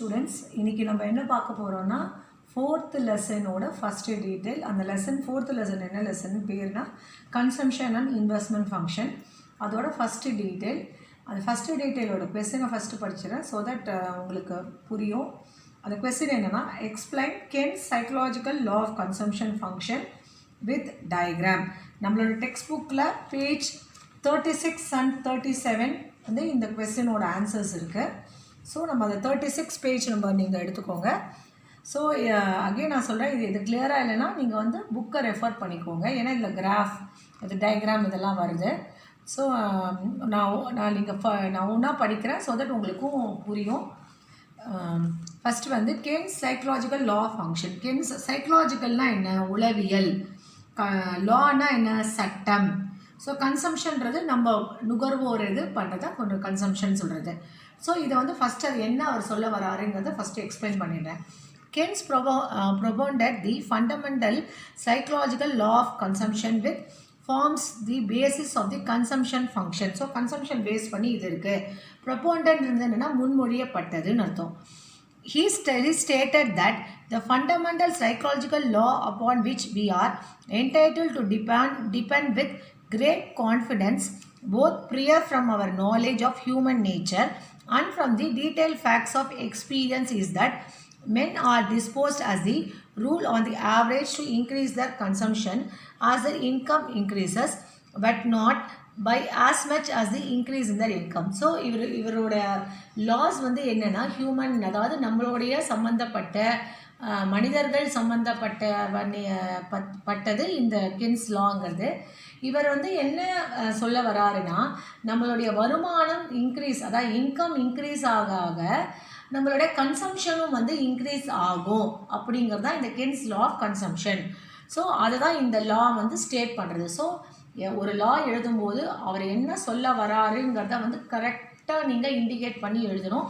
Students, இன்றைக்கி நம்ம என்ன பார்க்க போகிறோன்னா ஃபோர்த்து லெசனோட ஃபஸ்ட்டு டீட்டெயில். அந்த லெசன் ஃபோர்த்து லெசன் என்ன லெசன் பேர்னா கன்சம்ஷன் அண்ட் இன்வெஸ்ட்மெண்ட் ஃபங்க்ஷன். அதோட ஃபஸ்ட்டு டீட்டெயில். அந்த ஃபஸ்ட்டு டீட்டெயிலோட கொஸ்டினை ஃபஸ்ட்டு படிச்சிடறேன் ஸோ தட் உங்களுக்கு புரியும். அந்த கொஸ்டின் என்னென்னா, explain Keynes psychological law of consumption function with diagram. நம்மளோட டெக்ஸ்ட் புக்கில் பேஜ் 36 அண்ட் 37 வந்து இந்த கொஸ்டினோட ஆன்சர்ஸ் இருக்குது. ஸோ நம்ம அந்த 36 பேஜ் நம்பர் நீங்கள் எடுத்துக்கோங்க. ஸோ அகெயின் நான் சொல்கிறேன், இது கிளியராக இல்லைன்னா நீங்கள் வந்து புக்கை ரெஃபர் பண்ணிக்கோங்க. ஏன்னா இதில் கிராஃப், இது டயக்ராம் இதெல்லாம் வருது. ஸோ நான் ஒன்றா படிக்கிறேன் ஸோ தட் உங்களுக்கும் புரியும். ஃபஸ்ட்டு வந்து கென்ஸ் சைக்கலாஜிக்கல் லா ஃபங்க்ஷன். கென்ஸ் சைக்கலாஜிக்கல்னால் என்ன? உளவியல். லான்னா என்ன? சட்டம். ஸோ கன்சம்ஷன்றது நம்ம நுகர்வோர் இது பண்ணுறதா கொஞ்சம் கன்சம்ஷன் சொல்கிறது. ஸோ இதை வந்து ஃபஸ்ட்டு அது என்ன அவர் சொல்ல வராருங்கிறத ஃபஸ்ட்டு எக்ஸ்பிளைன் பண்ணிடுறேன். Keynes propounded the fundamental psychological law of consumption which forms the basis of the consumption function. So consumption base பண்ணி இது இருக்குது. propounded என்னன்னா முன்மொழியப்பட்டதுன்னு அர்த்தம். He stated that the fundamental psychological law upon which we are entitled to depend with great confidence both prior from our knowledge of human nature and from the detailed facts of experience is that men are disposed as the rule on the average to increase their consumption as their income increases but not by as much as the increase in their income. So இவரோட loss வந்து என்னென்னா human, அதாவது நம்மளுடைய சம்மந்தப்பட்ட மனிதர்கள் சம்மந்தப்பட்டது இந்த hens லாங்கிறது. இவர் வந்து என்ன சொல்ல வராருன்னா, நம்மளுடைய வருமானம் இன்க்ரீஸ், அதாவது இன்கம் இன்க்ரீஸ் ஆக ஆக நம்மளுடைய கன்சம்ஷனும் வந்து இன்க்ரீஸ் ஆகும் அப்படிங்கிறது தான் இந்த Keynes law of consumption. So அதை தான் இந்த லா வந்து ஸ்டேட் பண்ணுறது. ஸோ ஒரு லா எழுதும்போது அவர் என்ன சொல்ல வராருங்கிறத வந்து கரெக்டாக நீங்கள் இண்டிகேட் பண்ணி எழுதணும்.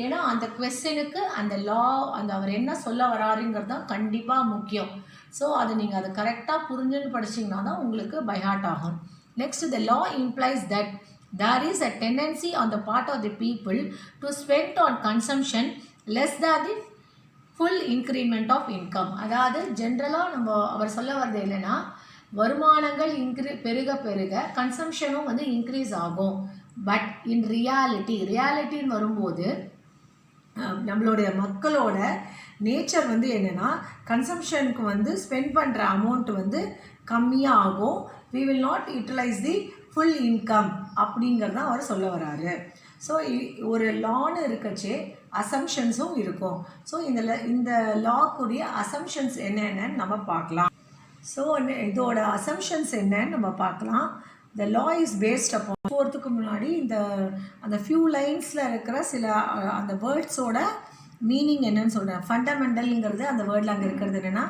ஏன்னா அந்த கொஸ்டினுக்கு அந்த லா, அந்த அவர் என்ன சொல்ல வராருங்கிறது தான் கண்டிப்பாக முக்கியம். ஸோ அது நீங்கள் அதை கரெக்டாக புரிஞ்சுன்னு படிச்சிங்கன்னா தான் உங்களுக்கு பை ஹார்ட் ஆகும். Next, the law implies that there is a tendency on the part of the people to spend on consumption less than the full increment of income. அதாவது ஜென்ரலாக நம்ம அவர் சொல்ல வர்றது என்னென்னா, வருமானங்கள் பெருக பெருக கன்சம்ஷனும் வந்து இன்க்ரீஸ் ஆகும். பட் இன் ரியாலிட்டின்னு வரும்போது நம்மளுடைய மக்களோட நேச்சர் வந்து என்னென்னா, கன்சம்ஷனுக்கு வந்து ஸ்பெண்ட் பண்ணுற அமௌண்ட் வந்து கம்மியாக ஆகும். we will not utilize the full income அப்படிங்கிறத அவர் சொல்ல வராரு. ஸோ ஒரு லான்னு இருக்கச்சு அசம்ஷன்ஸும் இருக்கும். ஸோ இந்த லாக்குரிய அசம்ஷன்ஸ் என்னென்னு நம்ம பார்க்கலாம். ஸோ இதோட அசம்ஷன்ஸ் என்னன்னு நம்ம பார்க்கலாம். த லா இஸ் பேஸ்ட் அப்போ போகிறதுக்கு முன்னாடி அந்த ஃபியூ லைன்ஸில் இருக்கிற சில அந்த வேர்ட்ஸோட மீனிங் என்னன்னு சொல்கிறேன். ஃபண்டமெண்டல்ங்கிறது அந்த வேர்டில் அங்கே இருக்கிறது என்னென்னா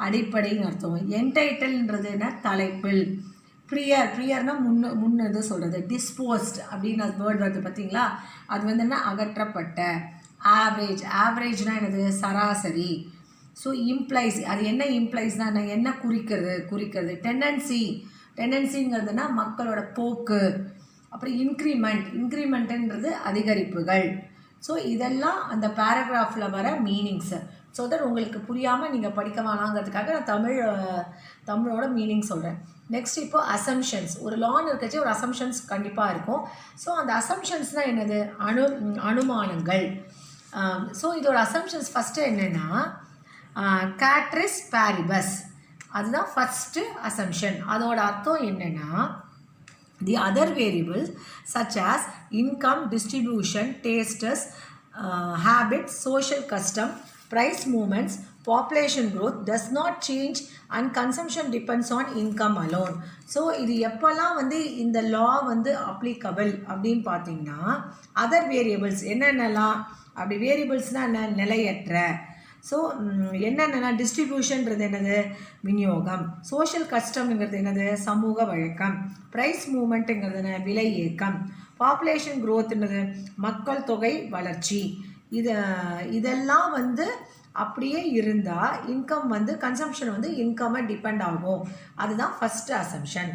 அடிப்படைன்னு அர்த்தம். என்டைட்டில்ன்றது என்ன? தலைப்பில். ப்ரியர்னா முன்னு இது சொல்கிறது. டிஸ்போஸ்ட் அப்படின்னு அது வேர்டு வருது பார்த்தீங்களா, அது வந்து என்ன? அகற்றப்பட்ட. ஆவரேஜ்னால் என்னது? சராசரி. ஸோ இம்ப்ளைஸ், அது என்ன இம்ப்ளைஸ்னால் என்ன குறிக்கிறது? டெண்டன்சிங்கிறதுனா மக்களோட போக்கு. அப்புறம் இன்க்ரிமெண்ட்டுன்றது அதிகரிப்புகள். ஸோ இதெல்லாம் அந்த பேராகிராஃபில் வர மீனிங்ஸு. ஸோ தட் உங்களுக்கு புரியாமல் நீங்கள் படிக்க வேணாங்கிறதுக்காக நான் தமிழோட மீனிங் சொல்கிறேன். நெக்ஸ்ட், இப்போ அசம்ஷன்ஸ். ஒரு லான் இருக்கச்சு ஒரு அசம்ஷன்ஸ் கண்டிப்பாக இருக்கும். ஸோ அந்த அசம்ஷன்ஸ்னால் என்னது? அனுமானங்கள். ஸோ இதோட அசம்ஷன்ஸ் ஃபஸ்ட்டு என்னென்னா, கேட்ரிஸ் பேரிபஸ், அதுதான் ஃபஸ்ட்டு அசம்ஷன். அதோட அர்த்தம் என்னென்னா, the other variables such as income, distribution, tastes, habits, social custom, price movements, population growth does not change and consumption depends on income alone. So இது எப்போல்லாம் வந்து இந்த லா வந்து அப்ளிகபிள் அப்படின்னு பார்த்தீங்கன்னா, அதர் வேரியபிள்ஸ் என்னென்னலாம், அப்படி வேரியபிள்ஸ்னால் என்ன? நிலையற்ற. ஸோ என்னென்னா, டிஸ்ட்ரிபியூஷன்றது என்னது? விநியோகம். சோஷியல் கஸ்டம்ங்கிறது என்னது? சமூக வழக்கம். ப்ரைஸ் மூமெண்ட்டுங்கிறது என்ன? விலை ஏக்கம். பாப்புலேஷன் க்ரோத்ன்றது மக்கள் தொகை வளர்ச்சி. இதெல்லாம் வந்து அப்படியே இருந்தால் இன்கம் வந்து கன்சம்ஷன் வந்து இன்கம்மை டிபெண்ட் ஆகும். அதுதான் first assumption.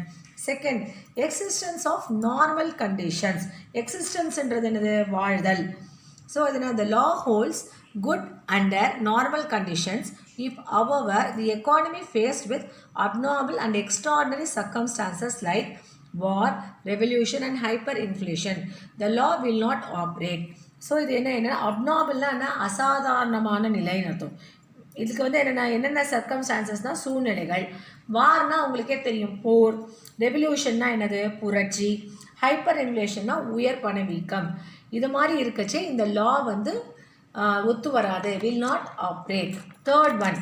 Second, existence of normal conditions. எக்ஸிஸ்டன்ஸ்ன்றது என்னது? வாழ்தல். ஸோ அதனால் the law holds good under normal conditions. If, however, the economy faced with abnormal and extraordinary circumstances like war, revolution and hyperinflation, the law will not operate. So இது என்ன அப்நார்மல்னா என்ன, அசாதாரணமான நிலைன்னு அர்த்தம். இதுக்கு வந்து என்னென்ன சர்க்கம்ஸ்டான்சஸ்னால் சூழ்நிலைகள். வார்னால் உங்களுக்கே தெரியும், போர். ரெவல்யூஷன்னா என்னது, புரட்சி. ஹைப்பர் இன்ஃப்ளேஷன்னா உயர் பணவீக்கம். இது மாதிரி இருக்கச்சே இந்த லா வந்து ஒத்து வராது, will not operate. Third one,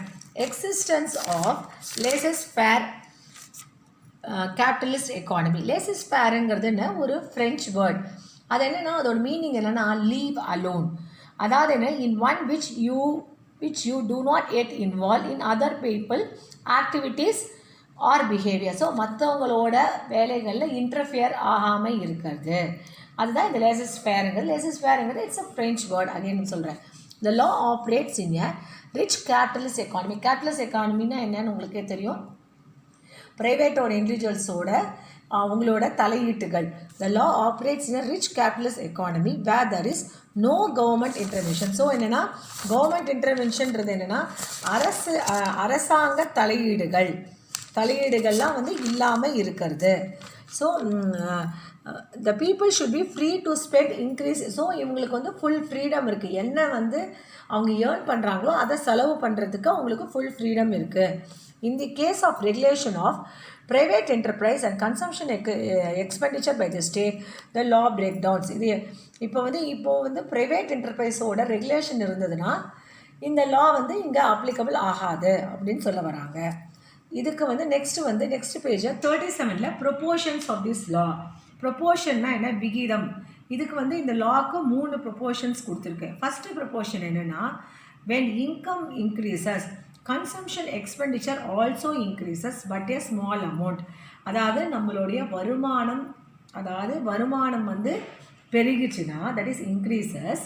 existence of laissez faire capitalist economy. Laissez ஃபேருங்கிறது என்ன, ஒரு ஃப்ரெஞ்ச் வேர்ட். அது என்னென்னா அதோட மீனிங் என்னென்னா லீவ் அலோன். அதாவது என்ன, in one which you do not yet involve in other people activities or behavior. So மற்றவங்களோட வேலைகளில் இன்டர்ஃபியர் ஆகாமல் இருக்கிறது, அதுதான் இந்த லேசஸ் ஃபேருங்கிறது. லேசஸ் ஃபேருங்கிறது it's a French word again சொல்கிறேன். The law operates in a rich capitalist economy. Capitalist எக்கானமின்னா என்னன்னு உங்களுக்கே தெரியும், ப்ரைவேட்டோட இண்டிவிஜுவல்ஸோட அவங்களோட தலையீட்டுகள். The law operates in a rich capitalist economy where there is no government intervention. So என்னென்னா கவர்மெண்ட் இன்டர்வென்ஷன்றது என்னென்னா அரசாங்க தலையீடுகள்லாம் வந்து இல்லாமல் இருக்கிறது. So the people should be free to spend increase. So இவங்களுக்கு வந்து ஃபுல் ஃப்ரீடம் இருக்குது. என்ன வந்து அவங்க ஏர்ன் பண்ணுறாங்களோ அதை செலவு பண்ணுறதுக்கு அவங்களுக்கு ஃபுல் ஃப்ரீடம் இருக்குது. In the case of regulation of private enterprise and consumption expenditure by the state, the law breakdowns. இது இப்போ வந்து ப்ரைவேட் என்டர்பிரைஸோட ரெகுலேஷன் இருந்ததுன்னா இந்த லா வந்து இங்கே அப்ளிகபிள் ஆகாது அப்படின்னு சொல்ல வராங்க. இதுக்கு வந்து நெக்ஸ்ட் பேஜ் 37ல் ப்ரொபோர்ஷன்ஸ் ஆஃப் திஸ் லா. ப்ரொபோர்ஷன்னா என்ன, விகிதம். இதுக்கு வந்து இந்த லாக்கு 3 ப்ரொபோர்ஷன்ஸ் கொடுத்துருக்கேன். ஃபஸ்ட்டு ப்ரொபோர்ஷன் என்னென்னா, when income increases consumption expenditure also increases but a small amount. அதாவது நம்மளுடைய வருமானம் வந்து பெருகிச்சுன்னா, தட் இஸ் இன்க்ரீசஸ்,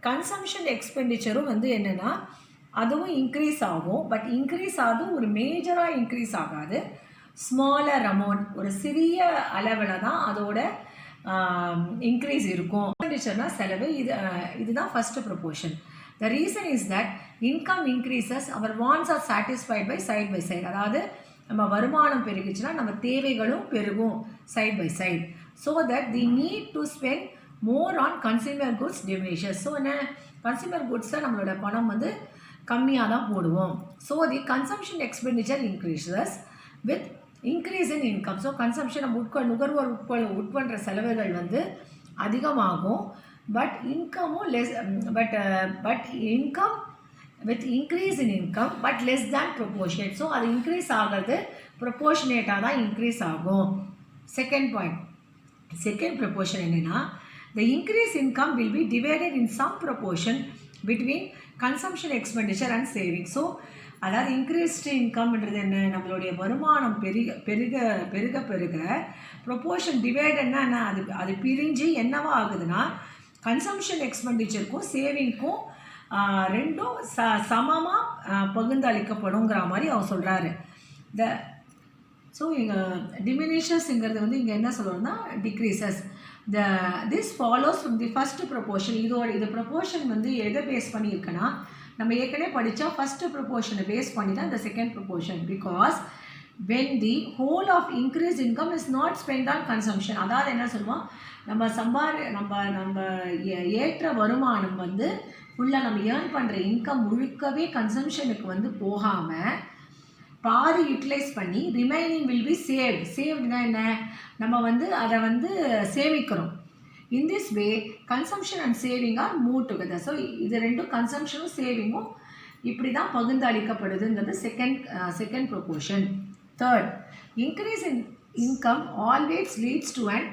கன்சம்ஷன் எக்ஸ்பெண்டிச்சரும் வந்து என்னென்னா அதுவும் இன்க்ரீஸ் ஆகும். பட் இன்க்ரீஸ் ஆகும் ஒரு மேஜராக இன்க்ரீஸ் ஆகாது, ஸ்மாலர் அமௌண்ட், ஒரு சிறிய அளவில் தான் அதோட இன்க்ரீஸ் இருக்கும். எக்ஸ்பெண்டிச்சர்னா செலவு. இதுதான் first proportion. The reason is that income increases, our wants are satisfied by side. அதாவது நம்ம வருமானம் பெருகிச்சுன்னா நம்ம தேவைகளும் பெருகும் side by side. So that the need to spend more on consumer goods diminishes. So என்ன, கன்சியூமர் குட்ஸை நம்மளோட பணம் வந்து கம்மியாக தான் போடுவோம். So the consumption expenditure increases with increase in income. So consumption நம்ம நுகர்வோர் உட்பண்ற செலவுகள் வந்து அதிகமாகும். But income income with increase in income but less than proportionate. So அது increase ஆகிறது proportionate-ஆக தான் increase ஆகும். Second proportion என்னன்னா, the increase income will be divided in some proportion between consumption expenditure and saving. So அதாவது increased incomeன்றது என்ன, நம்மளுடைய வருமானம் பெருக ப்ரொப்போர்ஷன் டிவைடட்னா என்ன, அது பிரிஞ்சு என்னவா ஆகுதுன்னா கன்சம்ஷன் எக்ஸ்பெண்டிச்சருக்கும் சேவிங்க்கும் ரெண்டும் சமமாக பகிர்ந்தளிக்கப்படுங்கிற மாதிரி அவர் சொல்கிறாரு. ஸோ இங்கே டிமினிஷஸ்ங்கிறது வந்து இங்கே என்ன சொல்லணும்னா decreases. This follows from the first proportion. இது ப்ரொப்போர்ஷன் வந்து எதை பேஸ் பண்ணியிருக்குன்னா, நம்ம ஏற்கனவே படித்தா ஃபஸ்ட்டு ப்ரொப்போர்ஷனை பேஸ் பண்ணி தான் இந்த second proportion. Because when the whole of increased income is not spent on consumption. அதாவது என்ன சொல்லுவோம், நம்ம ஏற்ற வருமானம் வந்து ஃபுல்லாக நம்ம ஏர்ன் பண்ணுற இன்கம் முழுக்கவே கன்சம்ஷனுக்கு வந்து போகாமல் பாதி யூட்டிலைஸ் பண்ணி ரிமைனிங் வில் பி சேவ்டுனா என்ன, நம்ம வந்து அதை வந்து சேமிக்கிறோம். In this way consumption and saving are move together. So இது ரெண்டும் கன்சம்ஷனும் சேவிங்கும் இப்படி தான் பகிர்ந்து அளிக்கப்படுதுங்கிறது second proportion. Third, increase in income always leads to an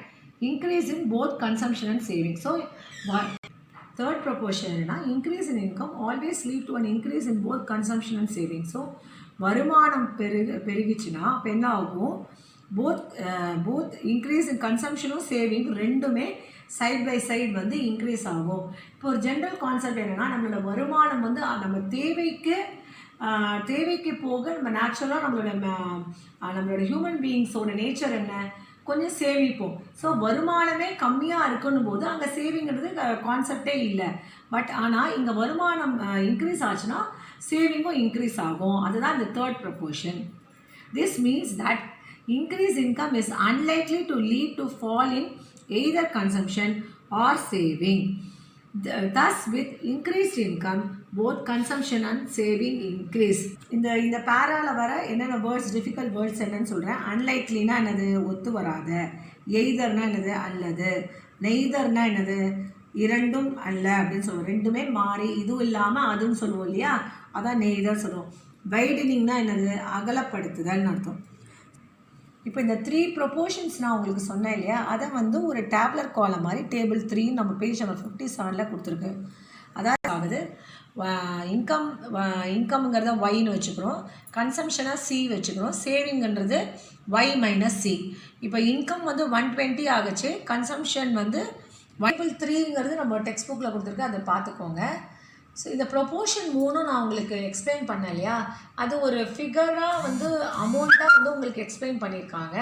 increase in both consumption and saving. So, third proportion is increase in income always lead to an increase in both consumption and saving. So, வருமானம் பெருகிச்சுன்னா இப்போ என்ன ஆகும், both increase in consumption and saving ரெண்டுமே side by side வந்து increase ஆகும். இப்போ ஒரு general concept என்னென்னா, நம்மளோட வருமானம் வந்து நம்ம தேவைக்கு போக நம்ம நேச்சுரலாக நம்மளோட ஹியூமன் பீயிங்ஸோட நேச்சர் என்ன, கொஞ்சம் சேமிப்போம். ஸோ வருமானமே கம்மியாக இருக்குன்னு போது அங்கே சேவிங்கிறது கான்செப்டே இல்லை. பட் ஆனால் இங்கே வருமானம் இன்க்ரீஸ் ஆச்சுன்னா சேவிங்கும் இன்க்ரீஸ் ஆகும். அதுதான் இந்த third proportion. This means that increased income is unlikely to lead to fall in either consumption or saving. Thus, with increased income, both consumption and saving increase. இந்த பேரால வர என்னென்ன வேர்ட்ஸ் டிஃபிகல்ட் வேர்ட்ஸ் என்னன்னு சொல்கிறேன். அன்லைக்லினா என்னது, ஒத்து வராத. எய்தர்னா என்னது, அல்லது. நெய்தர்னா என்னது, இரண்டும் அல்ல அப்படின்னு சொல்லுவோம். ரெண்டுமே மாறி இதுவும் இல்லாமல் அதுவும் சொல்லுவோம் இல்லையா, அதான் நெய்தர் சொல்லுவோம். வைடனிங்னா என்னது, அகலப்படுத்துதல்னு அர்த்தம். இப்போ இந்த 3 ப்ரொபோர்ஷன்ஸ் நான் உங்களுக்கு சொன்னேன் இல்லையா, அதை வந்து ஒரு டேப்லர் காலம் மாதிரி டேபிள் 3 நம்ம பேஜ் நம்பர் 57 கொடுத்துருக்கு. அதாவது இன்கம்ங்கிறத ஒய்னு வச்சுக்கிறோம், கன்சம்ஷனாக சி வச்சுக்கிறோம், சேவிங்கிறது ஒய் மைனஸ் சி. இப்போ இன்கம் வந்து 120 ஆகுச்சு, கன்சம்ஷன் வந்து டேபிள் 3ங்கிறது நம்ம டெக்ஸ்ட் புக்கில் கொடுத்துருக்கு, அதை பார்த்துக்கோங்க. ஸோ இந்த ப்ரொபோர்ஷன் 3 நான் உங்களுக்கு எக்ஸ்பிளைன் பண்ணேன் இல்லையா, அது ஒரு ஃபிகராக வந்து அமௌண்ட்டாக வந்து உங்களுக்கு எக்ஸ்பிளைன் பண்ணியிருக்காங்க.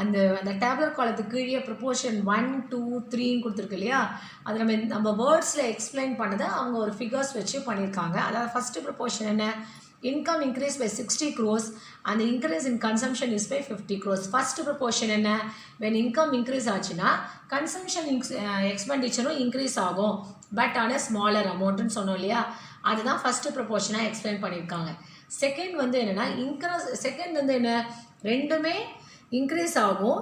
அந்த டேப்லர் காலத்துக்கு கீழே ப்ரொபோர்ஷன் 1, 2, 3ன்னு கொடுத்துருக்கு இல்லையா, அது நம்ம வேர்ட்ஸில் எக்ஸ்பிளைன் பண்ணதை அவங்க ஒரு ஃபிகர்ஸ் வச்சு பண்ணியிருக்காங்க. அதாவது ஃபஸ்ட்டு ப்ரொபோர்ஷன் என்ன, income increase by 60 crores and the increase in consumption is by 50 crores. First proportion என்ன, when income increase ஆச்சுன்னா consumption expenditure increase ஆகும், but on a smaller amount ன்னு சொன்னோம் இல்லையா, அதுதான் first proportion எக்ஸ்பிளைன் பண்ணியிருக்காங்க. செகண்ட் வந்து என்னென்னா செகண்ட் வந்து என்ன, ரெண்டுமே இன்க்ரீஸ் ஆகும்,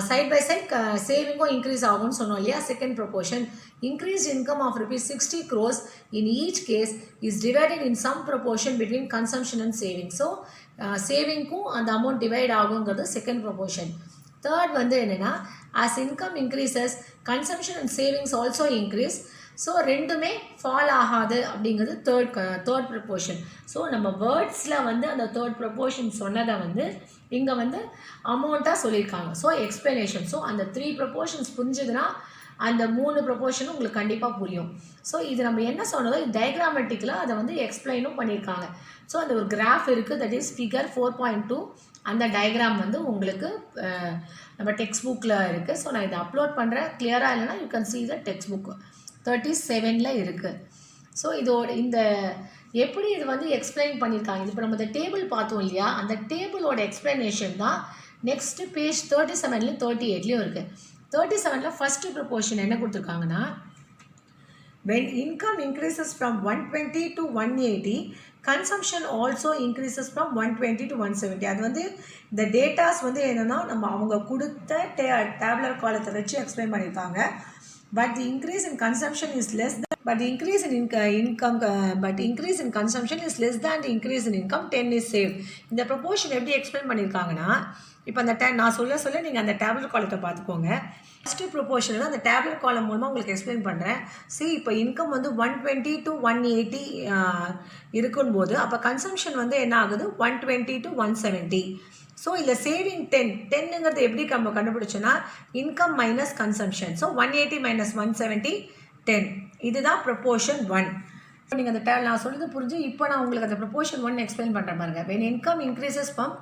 சைட் பை சைட் சேவிங்கும் இன்க்ரீஸ் ஆகும்னு சொன்னோம் இல்லையா. Second proportion, increased income of rupees 60 crores in each case is divided in some proportion between consumption and saving. So savingக்கும் அந்த அமௌண்ட் டிவைட் ஆகுங்கிறது செகண்ட் ப்ரொபோர்ஷன். தேர்ட் வந்து என்னென்னா, as income increases consumption and savings also increase. So ரெண்டுமே fall ஆகாது அப்படிங்கிறது third proportion. So நம்ம வேர்ட்ஸில் வந்து அந்த தேர்ட் ப்ரொபோர்ஷன் சொன்னதை வந்து இங்கே வந்து அமௌண்ட்டாக சொல்லியிருக்காங்க. So explanation. ஸோ அந்த 3 ப்ரொபோர்ஷன்ஸ் புரிஞ்சுதுன்னா அந்த 3 ப்ரொபோர்ஷனும் உங்களுக்கு கண்டிப்பாக புரியும். ஸோ இது நம்ம என்ன சொன்னதோ டயக்ராமெட்டிக்கில் அதை வந்து எக்ஸ்பிளைனும் பண்ணியிருக்காங்க. ஸோ அந்த ஒரு கிராஃப் இருக்குது, தட் இஸ் ஃபிகர் 4.2. அந்த டயக்ராம் வந்து உங்களுக்கு நம்ம டெக்ஸ்ட் புக்கில் இருக்குது. ஸோ நான் இதை அப்லோட் பண்ணுறேன், கிளியராக இல்லைனா you can see the textbook 37ல் இருக்குது. ஸோ இதோட இந்த எப்படி இது வந்து எக்ஸ்பிளைன் பண்ணியிருக்காங்க, இப்போ நம்ம இந்த டேபிள் பார்த்தோம் இல்லையா, அந்த டேபிளோட எக்ஸ்ப்ளனேஷன் தான் நெக்ஸ்ட்டு பேஜ் 37லையும் 38லையும் இருக்குது. 37ல் ஃபஸ்ட்டு ப்ரொபோர்ஷன் என்ன கொடுத்துருக்காங்கன்னா, when income increases from 120 to 180, consumption also increases from 120 to 170. அது வந்து இந்த டேட்டாஸ் வந்து என்னென்னா நம்ம அவங்க கொடுத்த டேப்லர் காலத்தை வச்சு எக்ஸ்பிளைன் பண்ணியிருக்காங்க. But the increase in consumption is less than, but the increase in increase in consumption is less than the increase in income. 10 is saved. இந்த ப்ரொபோர்ஷன் எப்படி எக்ஸ்பிளைன் பண்ணியிருக்காங்கன்னா, இப்போ அந்த நான் சொல்ல நீங்கள் அந்த டேப்லெட் காலத்தை பார்த்துக்கோங்க. ஃபஸ்ட்டு ப்ரொபோர்ஷனில் அந்த டேப்லெட் காலம் மூலமாக உங்களுக்கு எக்ஸ்பிளைன் பண்ணுறேன். இப்போ இன்கம் வந்து 120 to 180 இருக்கும்போது அப்போ கன்சம்ஷன் வந்து என்ன ஆகுது, 120 to 170. ஸோ இதில் சேவிங் 10ங்கிறது எப்படி நம்ம கண்டுபிடிச்சோன்னா, income minus consumption. So 180 minus 170 10. இதுதான் ப்ரொபோர்ஷன் 1. இப்போ நீங்கள் அந்த நான் சொல்கிறது புரிஞ்சு இப்போ நான் உங்களுக்கு அந்த ப்ரொபோர்ஷன் 1 எக்ஸ்பிளைன் பண்ணுற பாருங்க. when income increases from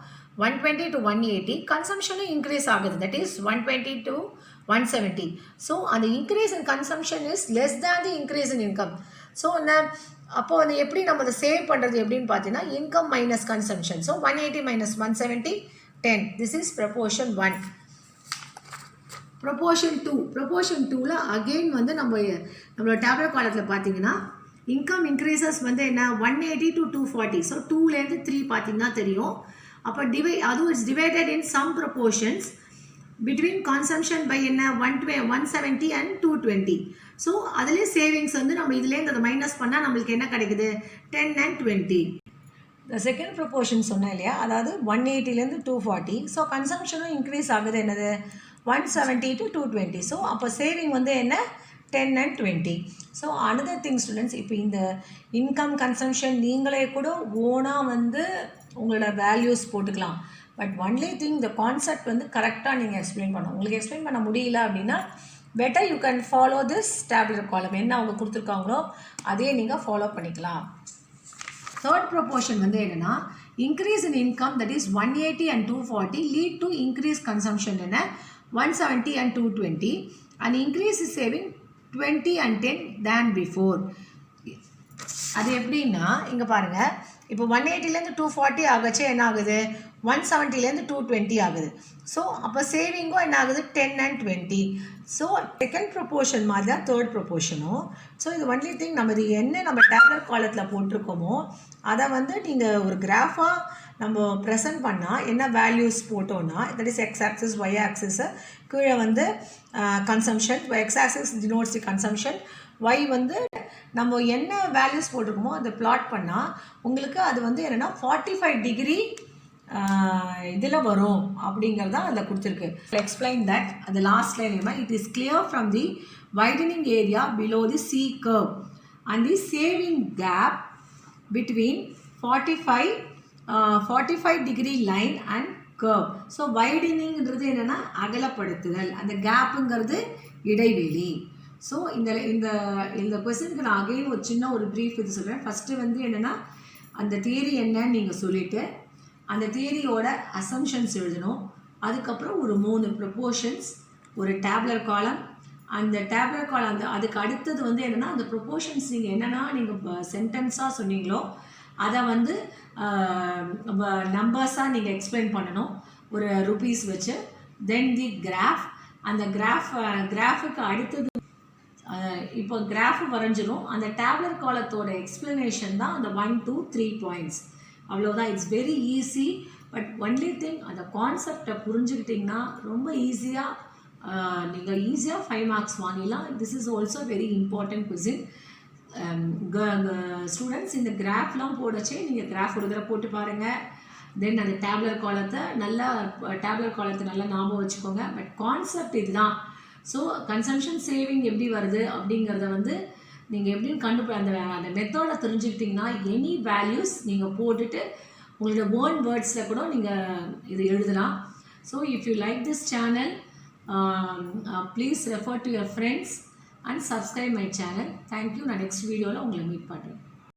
120 to 180, கன்சம்ஷனும் increase ஆகுது, தட் இஸ் 120 to 170. ஸோ அந்த increase in consumption is less than the increase in income. So அப்போ வந்து எப்படி நம்ம அதை சேவ் பண்ணுறது எப்படின்னு பார்த்தீங்கன்னா, income minus consumption. So 180 minus 170 10. This is proportion 1. Proportion 2. Proportion 2ல் அகெயின் வந்து நம்மளோட டேப்லெட் காலத்தில் பார்த்தீங்கன்னா இன்கம் இன்க்ரீசஸ் வந்து என்ன, 180 to 240. ஸோ 2லேருந்து 3 பார்த்தீங்கன்னா தெரியும். அப்போ அதுவும் it's divided in some proportions between consumption by என்ன 170 அண்ட் 220. ஸோ அதுலேயே சேவிங்ஸ் வந்து நம்ம இதுலேருந்து அதை மைனஸ் பண்ணால் நம்மளுக்கு என்ன கிடைக்குது, 10 and 20. இந்த செகண்ட் ப்ரொபோர்ஷன் சொன்னேன் இல்லையா, அதாவது 180லேருந்து 240. ஸோ கன்சம்ஷனும் இன்க்ரீஸ் ஆகுது, என்னது 170 to 220. ஸோ அப்போ சேவிங் வந்து என்ன, 10 and 20. So another thing students, இப்போ இந்த இன்கம் கன்சம்ஷன் நீங்களே கூட ஓனாக வந்து உங்களோட வேல்யூஸ் போட்டுக்கலாம். பட் ஒன்லி திங் இந்த கான்செப்ட் வந்து கரெக்டாக நீங்கள் எக்ஸ்பிளைன் பண்ணணும். உங்களுக்கு எக்ஸ்பிளைன் பண்ண முடியல அப்படின்னா better you can follow this tablet காலம், என்ன அவங்க கொடுத்துருக்காங்களோ அதே நீங்கள் ஃபாலோ பண்ணிக்கலாம். தேர்ட் ப்ரொபோர்ஷன் வந்து என்னென்னா, increase in income that is 180 and 240 lead to increase consumption என்ன 170 and 220 and increase is saving 20 and 10 than before. அது எப்படின்னா இங்கே பாருங்கள், இப்போ 180லேருந்து 240 ஆகச்சு என்ன ஆகுது, 170லேருந்து 220 ஆகுது. ஸோ அப்போ சேவிங்கும் என்ன ஆகுது, 10 and 20. ஸோ செகண்ட் ப்ரொப்போர்ஷன் மாதிரி தான் தேர்ட் ப்ரொப்போர்ஷனும். ஸோ இது ஒன்லி திங் நம்ம இது என்ன நம்ம டேப்லெட் காலத்தில் போட்டிருக்கோமோ அதை வந்து நீங்கள் ஒரு கிராஃபாக நம்ம ப்ரெசென்ட் பண்ணால் என்ன வேல்யூஸ் போட்டோன்னா, that is X axis Y ஆக்சிஸை கீழே வந்து consumption, X axis denotes the consumption, Y வந்து நம்ம என்ன வேல்யூஸ் போட்டிருக்கோமோ அதை பிளாட் பண்ணால் உங்களுக்கு அது வந்து என்னென்னா 45 டிகிரி இதில் வரும் அப்படிங்கிறது தான் அதில் கொடுத்துருக்கு. எக்ஸ்பிளைன் தட் அது last line, it is clear from the widening area below the C curve and the saving gap between 45 degree line and curve. So வைடனிங்கிறது என்னென்னா அகலப்படுத்துதல், அந்த கேப்புங்கிறது இடைவெளி. ஸோ இந்த கொஸ்டினுக்கு நான் அகைன் ஒரு சின்ன ஒரு ப்ரீஃப் இது சொல்கிறேன். ஃபஸ்ட்டு வந்து என்னென்னா அந்த தியரி என்னன்னு நீங்கள் சொல்லிவிட்டு அந்த தியரியோட அசம்ஷன்ஸ் எழுதணும். அதுக்கப்புறம் ஒரு 3 ப்ரொப்போர்ஷன்ஸ், ஒரு டேப்லர் காலம், அந்த டேப்லர் காலம் அதுக்கு அடுத்தது வந்து என்னென்னா அந்த ப்ரொப்போர்ஷன்ஸ் நீங்கள் என்னென்னா நீங்கள் சென்டென்ஸாக சொன்னீங்களோ அதை வந்து நம்பர்ஸாக நீங்கள் எக்ஸ்பிளைன் பண்ணணும் ஒரு ருபீஸ் வச்சு. தென் தி கிராஃப், அந்த கிராஃபுக்கு அடுத்தது இப்போ கிராஃப் வரைஞ்சிரும். அந்த டேப்லர் காலத்தோட எக்ஸ்பிளனேஷன் தான் அந்த 1 to 3 பாயிண்ட்ஸ், அவ்வளோதான். It's very easy. But only thing அந்த கான்செப்டை புரிஞ்சுக்கிட்டிங்கன்னா ரொம்ப ஈஸியாக நீங்கள் ஈஸியாக 5 மார்க்ஸ் வாங்கிடலாம். This is also very important question. Students இந்த கிராஃப்லாம் போடச்சே நீங்கள் கிராஃப் ஒரு தடவை போட்டு பாருங்கள். தென் அந்த டேப்லர் காலத்தை நல்லா ஞாபகம் வச்சுக்கோங்க. பட் கான்செப்ட் இதுதான். ஸோ கன்சம்ஷன் சேவிங் எப்படி வருது அப்படிங்கிறத வந்து நீங்கள் எப்படின்னு அந்த மெத்தடை தெரிஞ்சுக்கிட்டிங்கன்னா எனி வேல்யூஸ் நீங்கள் போட்டுட்டு உங்களோட ஓன் வேர்ட்ஸில் கூட நீங்கள் இது எழுதலாம். So if you like this channel please refer to your friends and subscribe my channel. Thank you. நான் நெக்ஸ்ட் வீடியோவில் உங்களை மீட் பண்ணுறேன்.